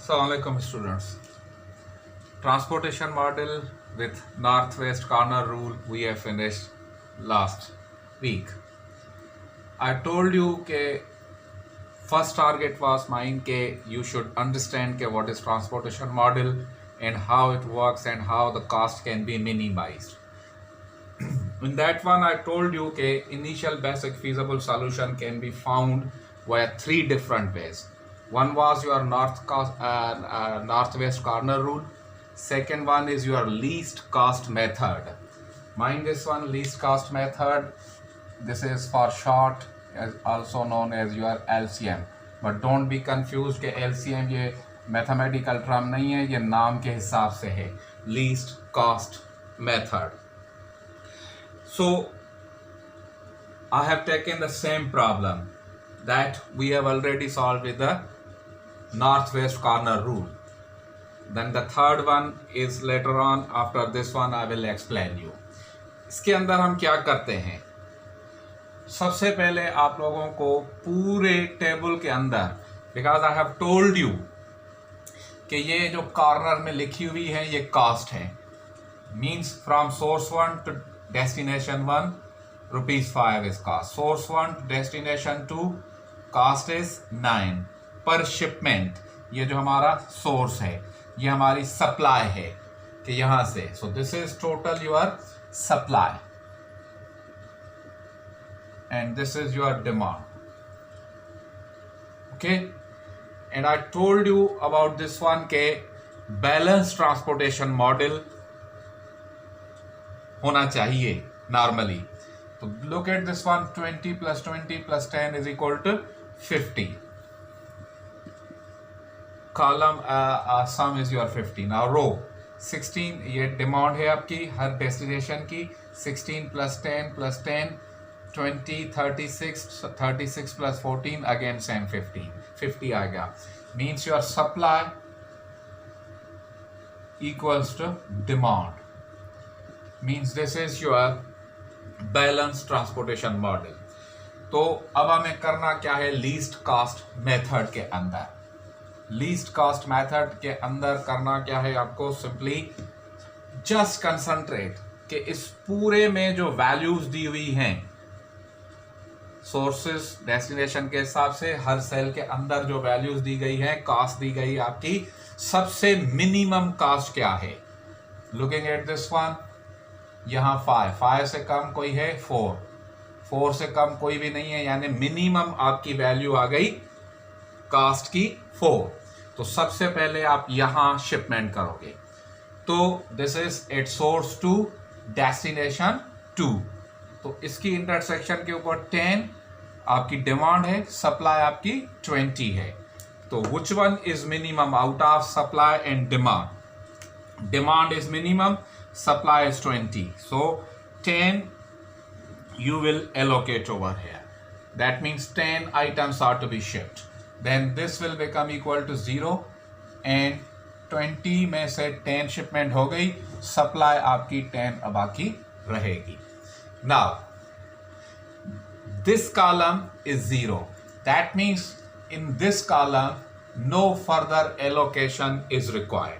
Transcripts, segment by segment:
Assalamualaikum students. Transportation model with northwest corner rule we have finished last week. I told you that first target was mine that you should understand what is transportation model and how it works and how the cost can be minimized. In that one I told you that initial basic feasible solution can be found via three different ways. One was your northwest corner rule. Second one is your least cost method. Mind this one, least cost method. This is for short, as also known as your LCM. But don't be confused कि LCM ये mathematical term नहीं है, ये नाम के हिसाब से है. Least cost method. So I have taken the same problem that we have already solved with the northwest corner rule. Then the third one is later on. After this one I will explain you. इसके अंदर हम क्या करते हैं? सबसे पहले आप लोगों को पूरे टेबल के अंदर, because I have told you कि ये जो कॉर्नर में लिखी हुई है ये कॉस्ट है. Means from source 1 to destination 1 ₹5 is cost. Source 1 to destination 2 cost is 9 पर शिपमेंट. ये जो हमारा सोर्स है ये हमारी सप्लाई है कि यहाँ से. सो this is total your supply and this is your demand. Okay, and I told you about this one के बैलेंस ट्रांसपोर्टेशन मॉडल होना चाहिए नॉर्मली. तो look at this one, 20 plus 20 plus 10 is equal to 50. Column sum is your 50. Now row 16, ये demand है आपकी हर destination की. 16 plus 10 plus 10 20 36 plus 14 again same 50 आ गया. Means your supply equals to demand. Means this is your balance transportation model. तो अब हमें करना क्या है? लीस्ट कास्ट मेथड के अंदर. लीस्ट कास्ट मेथड के अंदर करना क्या है आपको? सिंपली जस्ट कंसंट्रेट कि इस पूरे में जो वैल्यूज दी हुई हैं सोर्सेस डेस्टिनेशन के हिसाब से, हर सेल के अंदर जो वैल्यूज दी गई है, कास्ट दी गई आपकी, सबसे मिनिमम कास्ट क्या है? लुकिंग एट दिस वन, यहाँ 5 से कम कोई है 4 से कम कोई भी नहीं है, यानी मिनिमम आपकी वैल्यू आ गई कास्ट की 4. तो सबसे पहले आप यहां शिपमेंट करोगे. तो this is at source to destination 2. तो इसकी इंटरसेक्शन के ऊपर 10 आपकी डिमांड है, सप्लाई आपकी 20 है. तो which one is minimum out of supply and demand? Demand is minimum, supply is 20. So 10 you will allocate over here. That means 10 items are to be shipped. Then this will become equal to 0 and 20 में से 10 shipment हो गई, supply आपकी 10 बाकी रहेगी. Now this column is 0. That means in this column no further allocation is required.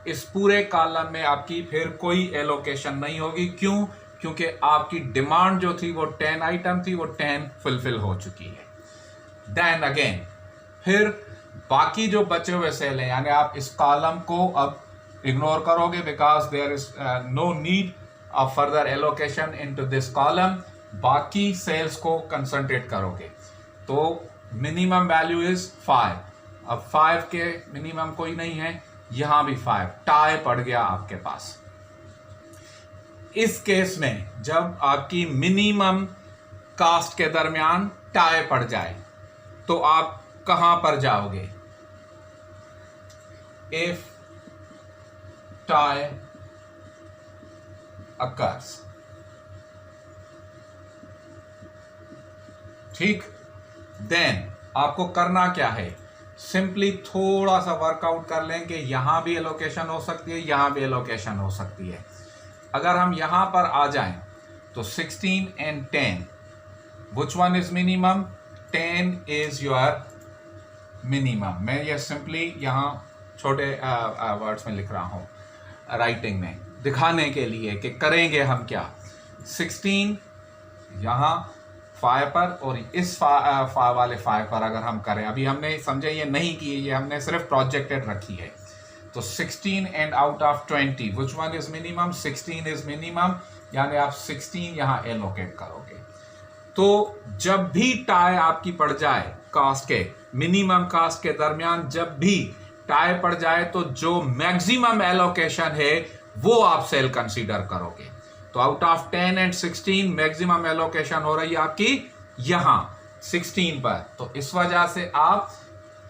इस पूरे column में आपकी फिर कोई एलोकेशन नहीं होगी. क्यों? क्योंकि आपकी डिमांड जो थी वो 10 आइटम थी, वो 10 फुलफिल हो चुकी है. देन अगेन फिर बाकी जो बचे हुए सेल हैं, यानी आप इस कॉलम को अब इग्नोर करोगे because there is no need of further allocation into this column. बाकी सेल्स को कंसंट्रेट करोगे. तो मिनिमम वैल्यू इज 5. अब 5 के मिनिमम कोई नहीं है, यहां भी 5 टाई पड़ गया आपके पास. इस केस में जब आपकी मिनिमम कास्ट के दरमियान टाई पड़ जाए तो आप कहां पर जाओगे? इफ टाई अकर्स, ठीक, देन आपको करना क्या है? सिंपली थोड़ा सा वर्कआउट कर लें कि यहां भी एलोकेशन हो सकती है, यहां भी एलोकेशन हो सकती है. अगर हम यहां पर आ जाएं तो 16 and 10, which one is minimum? 10 is your minimum. मैं ये सिंपली यहाँ छोटे वर्ड्स में लिख रहा हूँ, राइटिंग में दिखाने के लिए कि करेंगे हम क्या। 16 यहाँ 5 पर और इस वाले 5 पर अगर हम करें, अभी हमने समझे ये नहीं की, ये हमने सिर्फ प्रोजेक्टेड रखी है। तो 16 and out of 20 which one is minimum? 16 is minimum, यानी आप 16 यहाँ एलोकेट करोगे। तो जब भी टाई आपकी पड़ जाए कास्ट के, मिनिमम कास्ट के दरमियान जब भी टाई पड़ जाए, तो जो मैक्सिमम एलोकेशन है वो आप सेल कंसीडर करोगे। तो out of 10 and 16 maximum allocation हो रही है आपकी यहां 16 पर, तो इस वजह से आप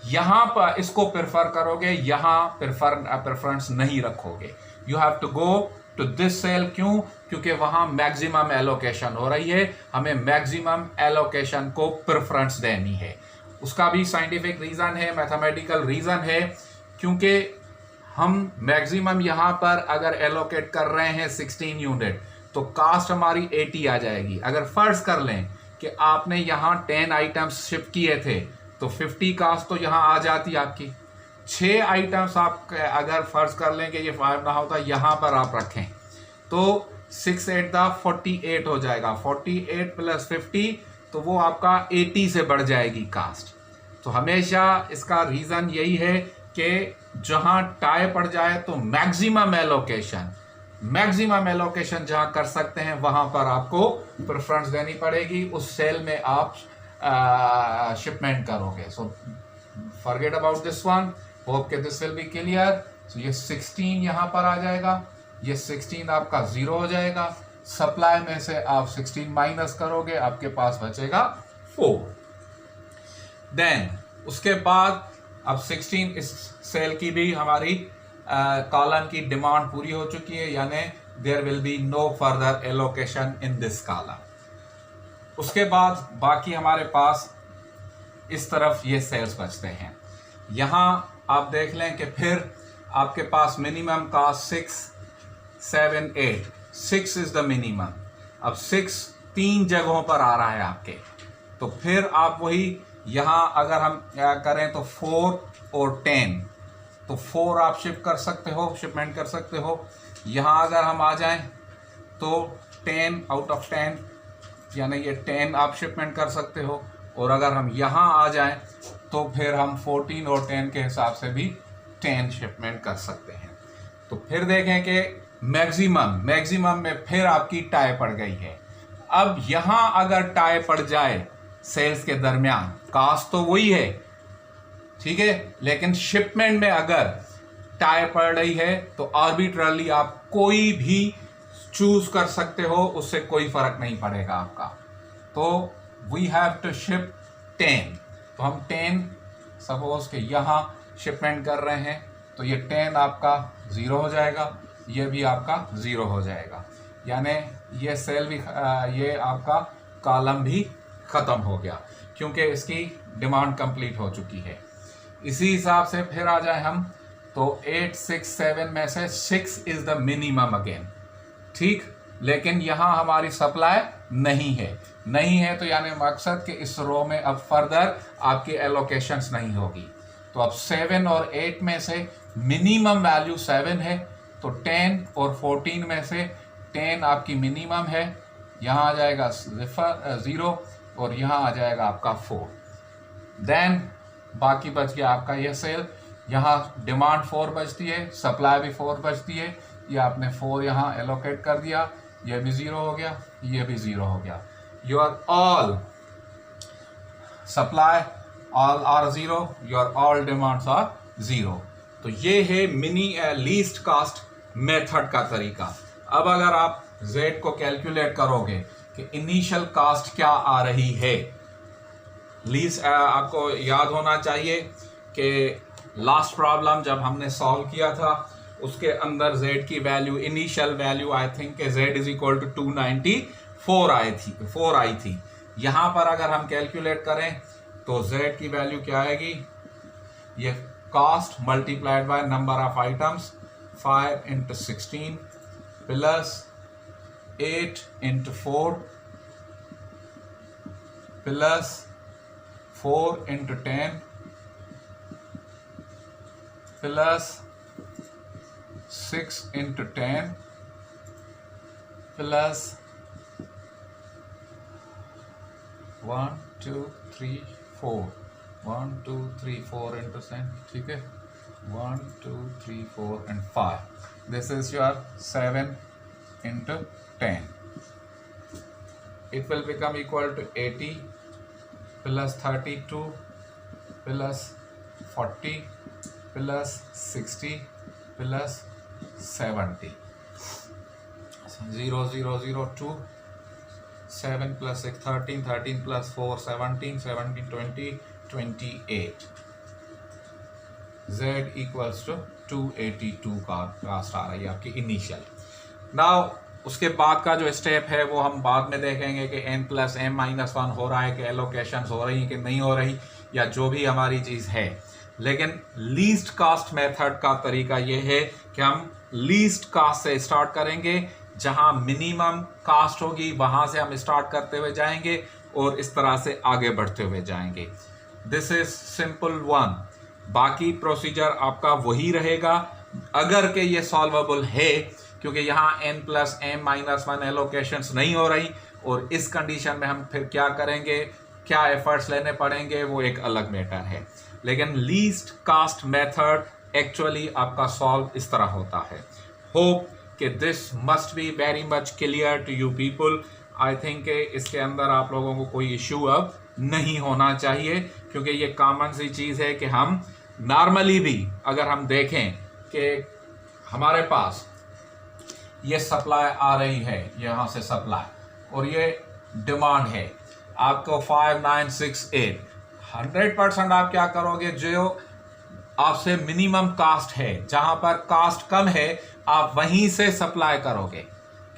यहां पर इसको प्रेफर करोगे, यहां प्रेफरेंस नहीं रखोगे। You have to go to this cell. क्यों? क्योंकि वहां मैक्सिमम एलोकेशन हो रही है, हमें मैक्सिमम एलोकेशन को प्रेफरेंस देनी है। उसका भी साइंटिफिक रीजन है, मैथमेटिकल रीजन है, क्योंकि हम मैक्सिमम यहां पर अगर एलोकेट कर रहे हैं 16 यूनिट, तो कास्ट हमारी 80 आ जाएगी। अगर फर्ज कर लें कि आपने यहां 10 आइटम्स शिप किए थे, तो 50 कास्ट तो यहां आ जाती आपकी। 6 आइटम्स आप अगर फर्ज कर लें कि ये 5 ना होता, यहां पर आप रखें, तो 6 8 दा 48 हो जाएगा। 48 प्लस 50, तो वो आपका 80 से बढ़ जाएगी कास्ट। तो हमेशा इसका रीजन यही है कि जहां टाई पड़ जाए तो मैक्सिमम एलोकेशन जहां कर सकते हैं वहां पर आपको प्रेफरेंस देनी पड़ेगी, उस सेल में आप शिपमेंट करोगे। So forget about this one, hope के दिस विल बी क्लियर। सो ये 16 यहां पर आ जाएगा, ये 16 आपका 0 हो जाएगा। सप्लाई में से आप 16 माइनस करोगे, आपके पास बचेगा 4। देन उसके बाद अब 16 इस सेल की भी हमारी कॉलम की डिमांड पूरी हो चुकी है, यानी there will be no further allocation in this column. उसके बाद बाकी हमारे पास इस तरफ ये सेल्स बचते हैं। यहां आप देख लें कि फिर आपके पास मिनिमम का 6 7 8, 6 इज द मिनिमम। अब 6 3 जगहों पर आ रहा है आपके, तो फिर आप वही यहां अगर हम करें तो 4 और 10, तो 4 आप शिपमेंट कर सकते हो। यहां अगर हम आ जाएं तो 10 आउट ऑफ 10, यानी ये 10 आप शिपमेंट कर सकते हो। और अगर हम यहां आ जाएं तो फिर हम 14 और 10 के हिसाब से भी 10 शिपमेंट कर सकते हैं। तो फिर देखें कि मैक्सिमम में फिर आपकी टाई पड़ गई है। अब यहां अगर टाई पड़ जाए सेल्स के दरमियान, कास्ट तो वही है, ठीक है, लेकिन शिपमेंट में अगर टाई पड़ रही है तो आर्बिट्रली आप कोई भी चूज कर सकते हो, उससे कोई फर्क नहीं पड़ेगा आपका। तो वी हैव टू शिप 10, तो हम 10 सपोज के यहां शिपमेंट कर रहे हैं, तो ये 10 आपका 0 हो जाएगा, ये भी आपका 0 हो जाएगा, यानी ये सेल भी ये आपका कॉलम भी खत्म हो गया, क्योंकि इसकी डिमांड कंप्लीट हो चुकी है। इसी हिसाब से फिर आ जाए हम, तो 8 6 7 में से 6 इज द मिनिमम अगेन, ठीक, लेकिन यहां हमारी सप्लाई नहीं है, तो यानी मकसद कि इस रो में अब फर्दर आपकी एलोकेशंस नहीं होगी। तो अब 7 और 8 में से मिनिमम वैल्यू 7 है, तो 10 और 14 में से 10 आपकी मिनिमम है, यहां आ जाएगा 0 और यहां आ जाएगा आपका 4। देन बाकी बच गया आपका यह सेल, यहाँ डिमांड 4 बचती है, सप्लाई भी 4 बचती है, ये आपने 4 यहाँ एलोकेट कर दिया, ये भी 0 हो गया, ये भी 0 हो गया। Your all supply all are 0, your all demands are 0। तो ये है लीस्ट कास्ट मेथड का तरीका। अब अगर आप Z को कैलकुलेट करोगे कि इनिशियल कास्ट क्या आ रही है, लीस्ट आपको याद होना चाहिए कि लास्ट प्रॉब्लम जब हमने सॉल्व किया था उसके अंदर Z की value, initial value I think Z is equal to 294 आई थी। यहां पर अगर हम कैलकुलेट करें तो Z की वैल्यू क्या आएगी, ये cost multiplied by number of items, 5 into 16 plus 8 into 4 plus 4 into 10 plus 6 into 10 plus 1 2 3 4 1 2 3 4 into 10, ठीक है, 1 2 3 4 and 5. This is your 7 into 10. It will become equal to 80 plus 32 plus 40 plus 60 plus 70. 0 0 0 2 7 plus 6 13 13 plus 4 17 17 20 28. Z equals to 282 का cast आ रही है आपकी initial. Now उसके बाद का जो स्टेप है वो हम बाद में देखेंगे कि n प्लस m माइनस 1 हो रहा है कि एलोकेशन हो रही है कि नहीं हो रही, या जो भी हमारी चीज़ है. लेकिन लीस्ट कास्ट मेथड का तरीका ये है कि हम लीस्ट कास्ट से स्टार्ट करेंगे, जहां मिनिमम कास्ट होगी वहां से हम स्टार्ट करते हुए जाएंगे और इस तरह से आगे बढ़ते हुए जाएंगे. This is simple one. बाकी प्रोसीजर आपका वही रहेगा अगर कि ये सॉल्वेबल है, क्योंकि यहाँ n plus m minus 1 allocations नहीं हो रही, और इस कंडीशन में हम फिर क्या करेंगे, क्या एफर्ट्स लेने पड़ेंगे, वो एक अलग मैटर है. लेकिन लीस्ट कास्ट मेथड एक्चुअली आपका सॉल्व इस तरह होता है. होप कि this must be very much clear to you people. I think इसके अंदर आप लोगों को कोई इश्यू अब नहीं होना चाहिए, क्योंकि ये कॉमन सी चीज़ है कि हम नॉर्मली भी अगर हम देखें कि हमारे पास ये सप्लाई आ रही है, यहाँ से सप्लाई, और ये डिमांड है आपको 5968. 100% आप क्या करोगे, जो आपसे मिनिमम कास्ट है, जहाँ पर कास्ट कम है आप वहीं से सप्लाई करोगे,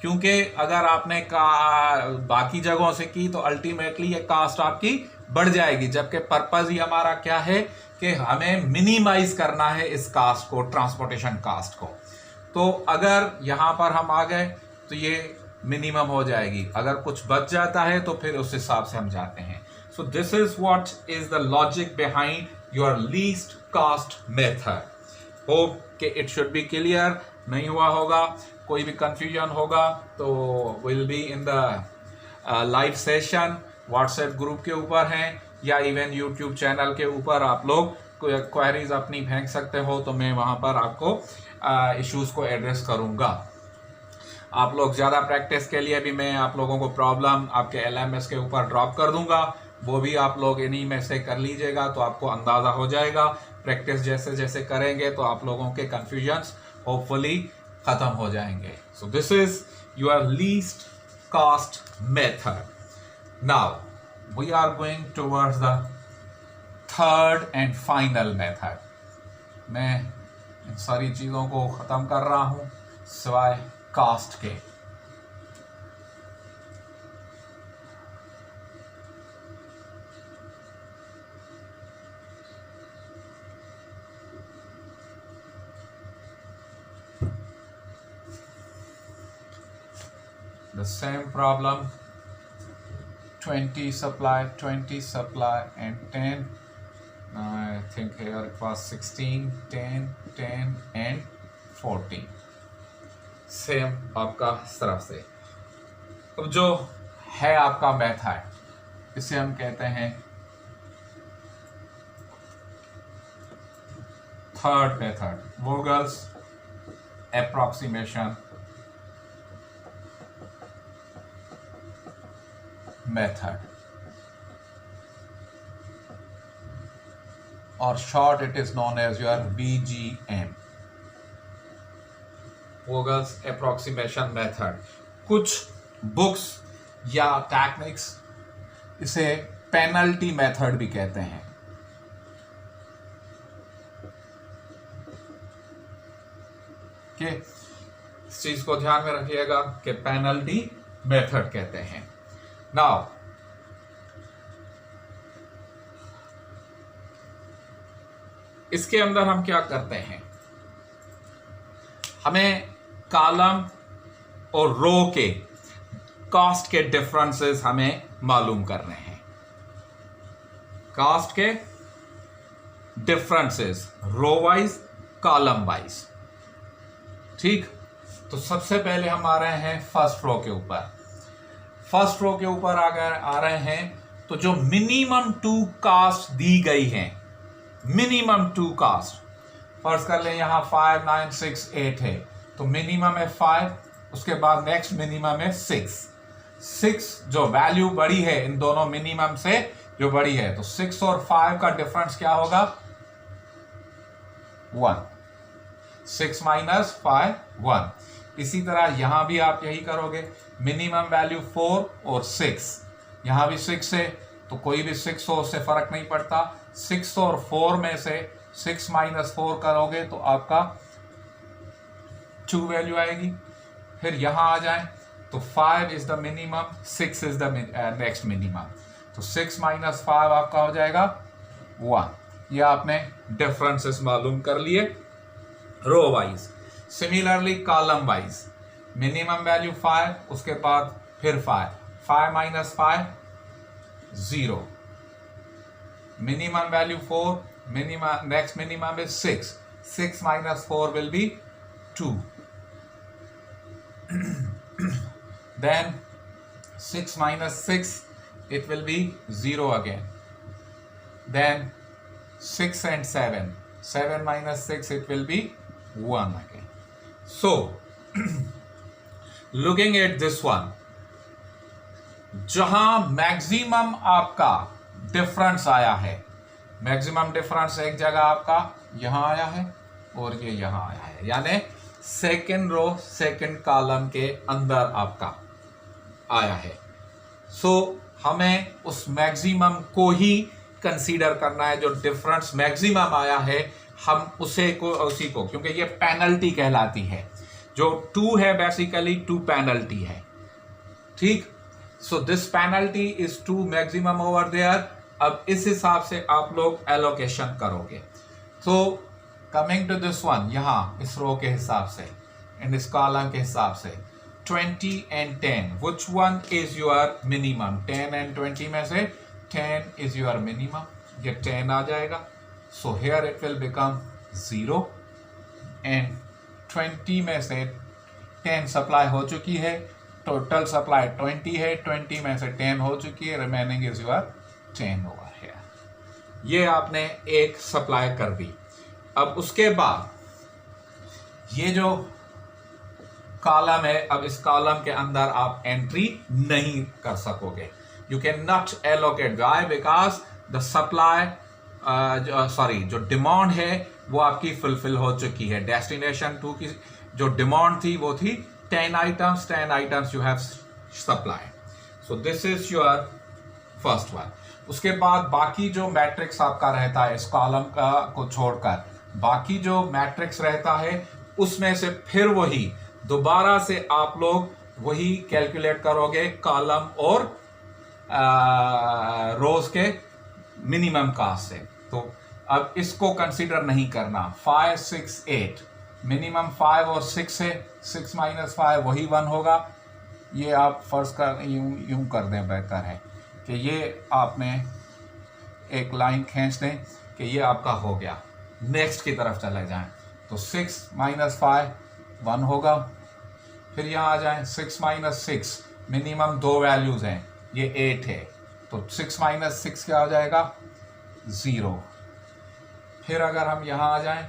क्योंकि अगर आपने बाकी जगहों से की तो अल्टीमेटली ये कास्ट आपकी बढ़ जाएगी, जबकि पर्पस ही हमारा क्या है कि हमें मिनिमाइज करना है इस कास्ट को, ट्रांसपोर्टेशन कास्ट को. तो अगर यहाँ पर हम आ गए तो ये मिनिमम हो जाएगी, अगर कुछ बच जाता है तो फिर उस हिसाब से हम जाते हैं. So this is what is the logic behind your least cost method. Hope कि इट शुड बी क्लियर. नहीं हुआ होगा, कोई भी कंफ्यूजन होगा तो will be in the live session. WhatsApp group के ऊपर हैं या इवन यूट्यूब चैनल के ऊपर आप लोग क्वेरीज अपनी फेंक सकते हो, तो मैं वहाँ पर आपको इश्यूज़ को एड्रेस करूँगा. आप लोग ज़्यादा प्रैक्टिस के लिए भी मैं आप लोगों को प्रॉब्लम आपके LMS के ऊपर ड्रॉप कर दूँगा, वो भी आप लोग इन्हीं में से कर लीजिएगा, तो आपको अंदाज़ा हो जाएगा. प्रैक्टिस जैसे जैसे करेंगे तो आप लोगों के कन्फ्यूजन्स होपफुली ख़त्म हो जाएंगे. So this is your least cost method. Now we are going towards the third and final method. मैं इन सारी चीज़ों को ख़त्म कर रहा हूँ सिवाय कास्ट के. The same problem, 20 supply and 10. I think here it was 16, 10, 10 and 40. Same आपका इस तरफ से. अब जो है आपका मेथड, इसे हम कहते हैं third method, Vogel's approximation method, or short it is known as your VGM, Vogel's approximation method. कुछ बुक्स या टेक्निक्स इसे पेनल्टी मेथड भी कहते हैं. कि इस चीज को ध्यान में रखिएगा कि पेनल्टी मेथड कहते हैं. नाउ इसके अंदर हम क्या करते हैं, हमें कॉलम और रो के कास्ट के डिफरेंसेस हमें मालूम करने हैं. कास्ट के differences row wise column wise. ठीक, तो सबसे पहले हम आ रहे हैं फर्स्ट रो के ऊपर। फर्स्ट रो के ऊपर आ रहे हैं तो जो मिनिमम 2 कास्ट दी गई है, मिनिमम 2 कास्ट, फर्स्ट कर लें यहां 5 9 6 8 है, तो मिनिमम है 5, उसके बाद नेक्स्ट मिनिमम है 6 जो वैल्यू बड़ी है इन दोनों मिनिमम से जो बड़ी है, तो 6 और 5 का डिफरेंस क्या होगा 1, 6 माइनस 5 1। इसी तरह यहां भी आप यही करोगे, मिनिमम वैल्यू 4 और 6, यहां भी 6 है तो कोई भी 6 हो उससे फर्क नहीं पड़ता, 6 और 4 में से 6 माइनस 4 करोगे तो आपका 2 वैल्यू आएगी। फिर यहां आ जाए तो 5 is the minimum, 6 is the next minimum, तो 6 माइनस 5 आपका हो जाएगा 1। ये आपने डिफरेंसेस मालूम कर लिए row wise. Similarly column wise, minimum value 5, उसके बाद फिर 5 minus 5 0, minimum value 4, minimum next minimum is 6 minus 4 will be 2, then 6 minus 6 it will be 0 again, then 6 and 7 minus 6 it will be 1 again. So looking at this one, जहां maximum आपका difference आया है, maximum difference एक जगह आपका यहां आया है और ये यहां आया है, यानी सेकेंड रो सेकेंड कॉलम के अंदर आपका आया है। सो हमें उस मैक्सिमम को ही कंसीडर करना है, जो डिफरेंस मैक्सिमम आया है हम उसी को, क्योंकि ये पेनल्टी कहलाती है, जो 2 है बेसिकली 2 पेनल्टी है। ठीक, so this penalty is 2 maximum over there. अब इस हिसाब से आप लोग एलोकेशन करोगे। तो कमिंग टू दिस वन, यहां इस रो के हिसाब से एंड इस कॉलम के हिसाब से 20 and 10, which one is your minimum? 10 and 20 में से 10 is your minimum, ये 10 आ जाएगा, so here it will become 0, and 20 में से 10 सप्लाई हो चुकी है, टोटल सप्लाई 20 है, 20 में से 10 हो चुकी है, remaining is your 10 over here. ये आपने एक सप्लाई कर दी। अब उसके बाद ये जो कॉलम है, अब इस कॉलम के अंदर आप एंट्री नहीं कर सकोगे, you can not allocate, why? Because the supply जो डिमांड है वो आपकी फुलफिल हो चुकी है। डेस्टिनेशन 2 की जो डिमांड थी वो थी 10 items you have supply, so this is your first one. उसके बाद बाकी जो मैट्रिक्स आपका रहता है इस कॉलम का को छोड़कर, बाकी जो मैट्रिक्स रहता है उसमें से फिर वही दोबारा से आप लोग वही कैलकुलेट करोगे कॉलम और रोज के मिनिमम कास्ट से। तो अब इसको कंसीडर नहीं करना। 5 6 8, मिनिमम 5 और 6 है, 6 माइनस 5 वही 1 होगा। ये आप फर्स्ट कर यूं कर दें, बेहतर है कि ये आपने एक लाइन खींच दें कि ये आपका हो गया। नेक्स्ट की तरफ चले जाएं तो 6 माइनस 5 1 होगा। फिर यहाँ आ जाएं 6 माइनस 6, मिनिमम 2 वैल्यूज हैं, ये 8 है, तो 6 माइनस 6 क्या हो जाएगा 0। फिर अगर हम यहाँ आ जाएं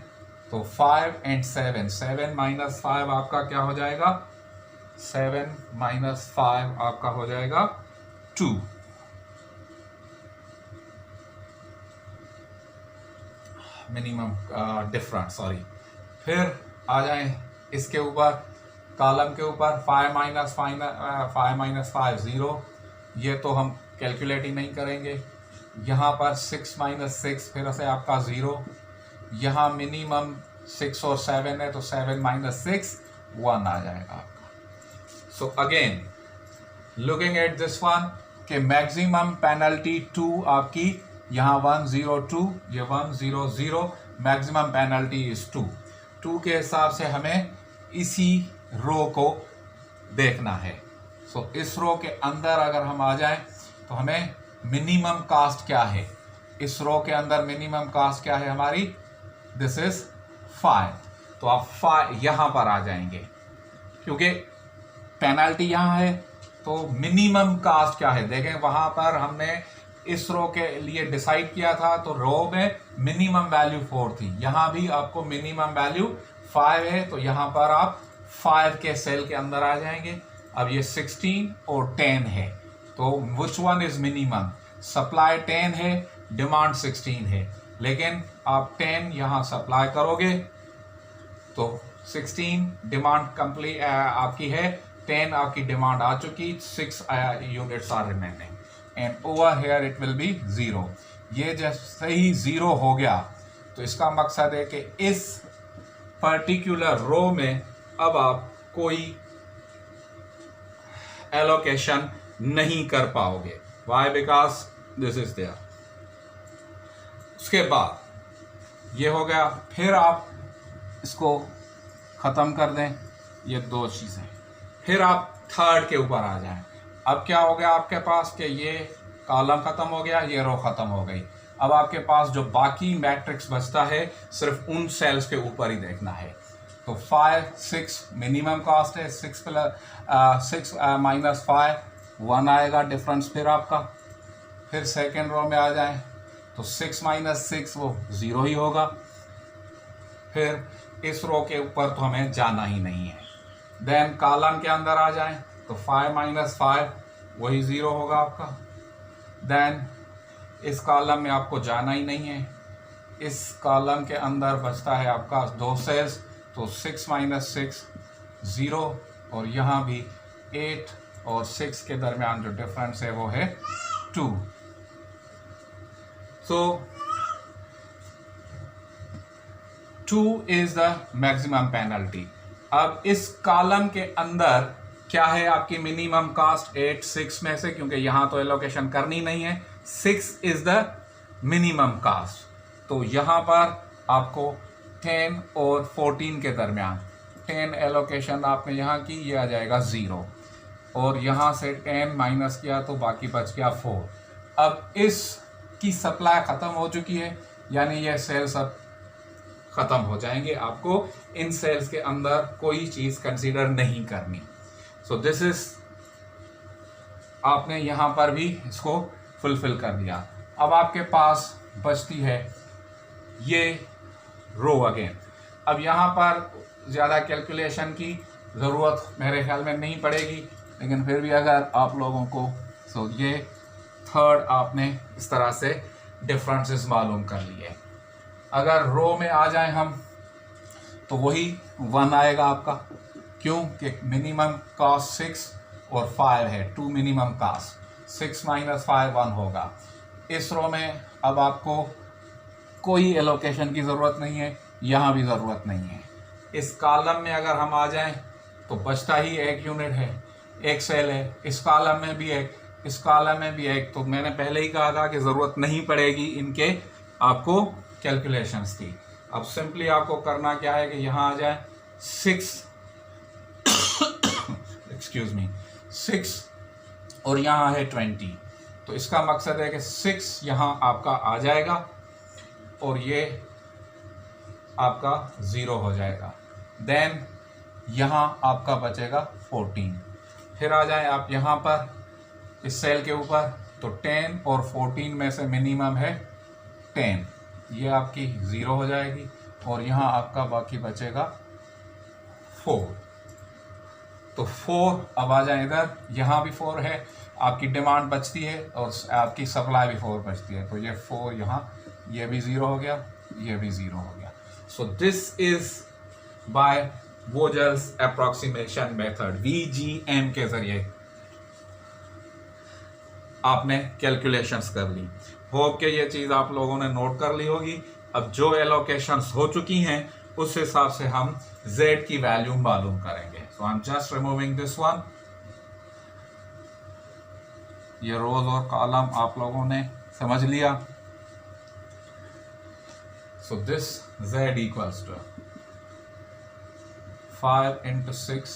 तो 5 and 7 माइनस 5 आपका क्या हो जाएगा, 7 माइनस 5 आपका हो जाएगा 2। Minimum difference, sorry. फिर आ जाएं इसके ऊपर, कॉलम के ऊपर 5 माइनस 5 0, ये तो हम कैलकुलेट ही नहीं करेंगे। यहाँ पर 6 माइनस 6 फिर से आपका 0, यहाँ मिनिमम 6 और 7 है तो 7 माइनस 6 1 आ जाएगा आपका। So again looking at this one कि मैक्सिमम पेनल्टी 2 आपकी यहाँ 1 0 2, ये 1 0 0, मैक्सिमम पेनल्टी इज 2 के हिसाब से हमें इसी रो को देखना है। सो इस रो के अंदर अगर हम आ जाएं तो हमें मिनिमम कास्ट क्या है, इस रो के अंदर मिनिमम कास्ट क्या है हमारी, दिस इज 5, तो आप 5 यहाँ पर आ जाएंगे क्योंकि पेनल्टी यहाँ है। तो मिनिमम कास्ट क्या है देखें, वहां पर हमने इस रो के लिए डिसाइड किया था, तो रो में मिनिमम वैल्यू 4 थी, यहां भी आपको मिनिमम वैल्यू 5 है, तो यहां पर आप 5 के सेल के अंदर आ जाएंगे। अब ये 16 और 10 है, तो which one is minimum? Supply 10 है, डिमांड 16 है, लेकिन आप 10 यहां सप्लाई करोगे तो 16 डिमांड कंप्लीट आपकी है, 10 आपकी डिमांड आ चुकी, 6 units are remaining and over here it will be 0। ये जैसे ही 0 हो गया तो इसका मकसद है कि इस पर्टिकुलर रो में अब आप कोई एलोकेशन नहीं कर पाओगे। Why? Because this is there. उसके बाद ये हो गया, फिर आप इसको खत्म कर दें, ये दो चीजें, फिर आप थर्ड के ऊपर आ जाएं। अब क्या हो गया आपके पास कि ये कॉलम खत्म हो गया, ये रो खत्म हो गई। अब आपके पास जो बाकी मैट्रिक्स बचता है सिर्फ उन सेल्स के ऊपर ही देखना है। तो 5 6 मिनिमम कॉस्ट है, 6 माइनस 5 1 आएगा डिफरेंस फिर आपका। फिर सेकेंड रो में आ जाएं तो 6 माइनस 6 वो 0 ही होगा। फिर इस रो के ऊपर तो हमें जाना ही नहीं है। देन कॉलम के अंदर आ जाएं तो 5 माइनस 5 वही 0 होगा आपका। देन इस कॉलम में आपको जाना ही नहीं है। इस कॉलम के अंदर बचता है आपका 2 सेल्स, तो 6 माइनस 6 0, और यहाँ भी 8 और 6 के दरमियान जो डिफरेंस है वो है 2। सो 2 इज द मैक्सिमम पेनल्टी। अब इस कॉलम के अंदर क्या है आपकी मिनिमम कास्ट? 8 6 में से, क्योंकि यहां तो एलोकेशन करनी नहीं है, 6 इज द मिनिमम कास्ट। तो यहां पर आपको 10 और 14 के दरमियान 10 एलोकेशन आपने यहां की, ये आ जाएगा 0, और यहां से 10 माइनस किया तो बाकी बच गया 4। अब इस की सप्लाई खत्म हो चुकी है, यानी ये सेल्स अब खत्म हो जाएंगे, आपको इन सेल्स के अंदर कोई चीज कंसीडर नहीं करनी। सो दिस इज, आपने यहां पर भी इसको फुलफिल कर दिया। अब आपके पास बचती है ये रो अगेन। अब यहां पर ज्यादा कैलकुलेशन की जरूरत मेरे ख्याल में नहीं पड़ेगी, लेकिन फिर भी अगर आप लोगों को, सो ये थर्ड आपने इस तरह से डिफरेंसेस मालूम कर लिए। अगर रो में आ जाएं हम तो वही 1 आएगा आपका, क्यों कि मिनिमम कॉस्ट 6 और 5 है, 2 मिनिमम कॉस्ट, 6 माइनस 5 1 होगा। इस रो में अब आपको कोई एलोकेशन की ज़रूरत नहीं है, यहाँ भी ज़रूरत नहीं है। इस कॉलम में अगर हम आ जाएं तो बचता ही 1 यूनिट है, 1 सेल है। इस कॉलम में भी 1, इस कॉलम में भी 1। तो मैंने पहले ही कहा था कि ज़रूरत नहीं पड़ेगी इनके आपको कैलकुलेशंस की। अब सिंपली आपको करना क्या है कि यहाँ आ जाए 6 एक्सक्यूज मी 6 और यहाँ है 20, तो इसका मकसद है कि 6 यहाँ आपका आ जाएगा और ये आपका 0 हो जाएगा। देन यहाँ आपका बचेगा 14। फिर आ जाए आप यहाँ पर इस सेल के ऊपर, तो 10 और 14 में से मिनिमम है 10, ये आपकी 0 हो जाएगी, और यहाँ आपका बाकी बचेगा 4। तो 4 अब आ जाए इधर, यहाँ भी 4 है, आपकी डिमांड बचती है और आपकी सप्लाई भी 4 बचती है, तो ये 4 यहाँ, ये भी 0 हो गया, ये भी 0 हो गया। So this is by Vogel's approximation method, VGM के जरिए आपने कैलकुलेशंस कर ली। होप के ये चीज़ आप लोगों ने नोट कर ली होगी। अब जो एलोकेशंस हो चुकी हैं उस हिसाब से हम Z की वैल्यू मालूम करेंगे। So I am just removing this one. ये रोज और कॉलम आप लोगों ने समझ लिया। So this Z equals to 5 into 6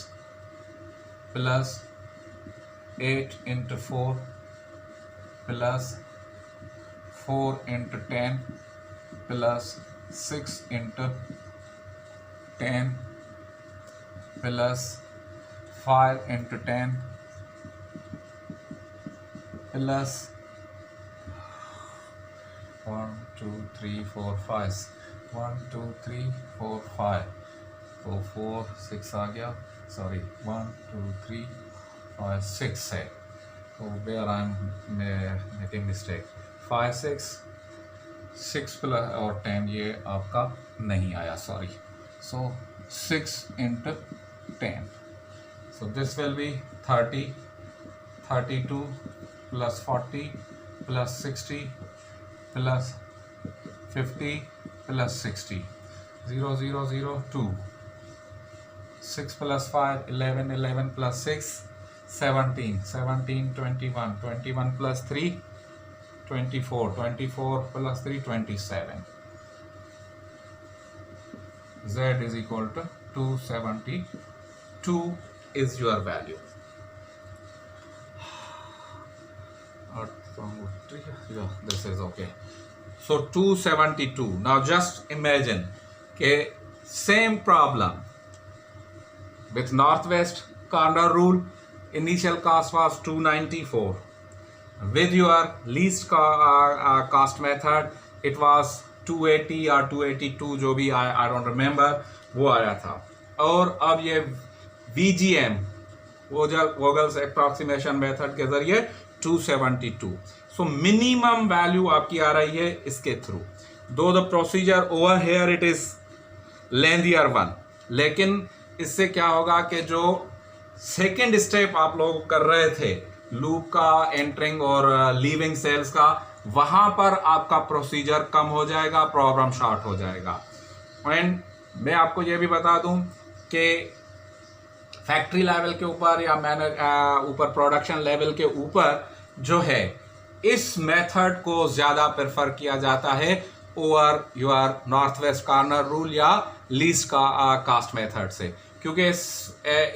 plus 8 into 4 plus 4 into 10 plus 6 into 10 plus 5 into 10 plus 1 2 3 4 5 1 2 3 4 5 तो 4 6 आ गया, सॉरी 1 2 3 5 6 है, तो where I am making mistake, 5 6 plus और 10 ये आपका नहीं आया, sorry, so 6 into 10, so this will be 30 32 plus 40 plus 60 plus 50 plus 60 0 0 0 2 6 plus 5 11 11 plus 6 17 17 21 21 plus 3 24 24 plus 3 27 z is equal to 272 is your value. Yeah, this is okay. So 272. Now just imagine okay, same problem with northwest corner rule. Initial cost was 294. With your least cost method, it was 280 or 282, जो भी I don't remember, वो आया था. और अब ये VGM वोगल्स approximation method के जरिए 272. सो मिनिमम वैल्यू आपकी आ रही है इसके through. Though the procedure over here it is lengthier one, लेकिन इससे क्या होगा कि जो सेकेंड स्टेप आप लोग कर रहे थे लूप का एंटरिंग और लीविंग सेल्स का, वहां पर आपका प्रोसीजर कम हो जाएगा, प्रॉब्लम शॉर्ट हो जाएगा. एंड मैं आपको ये भी बता दूं कि फैक्ट्री लेवल के ऊपर या ऊपर प्रोडक्शन लेवल के ऊपर जो है इस मेथड को ज़्यादा प्रेफर किया जाता है over your north west corner rule या लीस्ट का कास्ट मेथड से, क्योंकि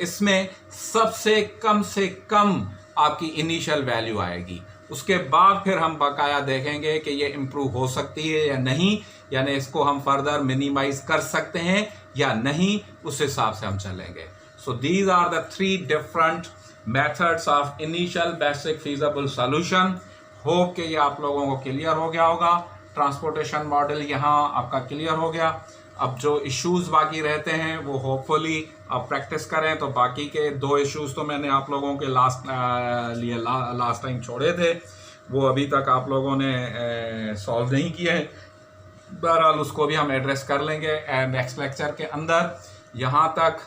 इसमें सबसे कम आपकी इनिशियल वैल्यू आएगी. उसके बाद फिर हम बकाया देखेंगे कि ये इम्प्रूव हो सकती है या नहीं, यानी इसको हम फर्दर मिनिमाइज कर सकते हैं या नहीं, उस हिसाब से हम चलेंगे. So these are the 3 different methods of initial basic feasible solution. Hope कि ये आप लोगों को क्लियर हो गया होगा. ट्रांसपोर्टेशन मॉडल यहाँ आपका क्लियर हो गया. अब जो इश्यूज बाकी रहते हैं वो होपफुली आप प्रैक्टिस करें. तो बाकी के 2 इश्यूज तो मैंने आप लोगों के लास्ट टाइम छोड़े थे, वो अभी तक आप लोगों ने सॉल्व नहीं किए हैं. बहरहाल उसको भी हम एड्रेस कर लेंगे नेक्स्ट लेक्चर के अंदर. यहाँ तक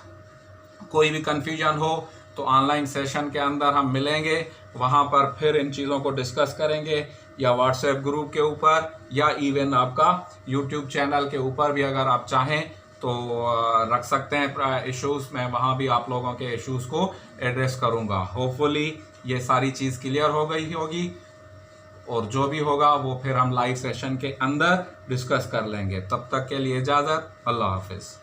कोई भी कंफ्यूजन हो तो ऑनलाइन सेशन के अंदर हम मिलेंगे, वहाँ पर फिर इन चीज़ों को डिस्कस करेंगे, या व्हाट्सएप ग्रुप के ऊपर या इवन आपका यूट्यूब चैनल के ऊपर भी अगर आप चाहें तो रख सकते हैं इश्यूज़. मैं वहाँ भी आप लोगों के इश्यूज़ को एड्रेस करूँगा. होपफुली ये सारी चीज़ क्लियर हो गई होगी, और जो भी होगा वो फिर हम लाइव सेशन के अंदर डिस्कस कर लेंगे. तब तक के लिए इजाज़त. अल्लाह हाफिज़.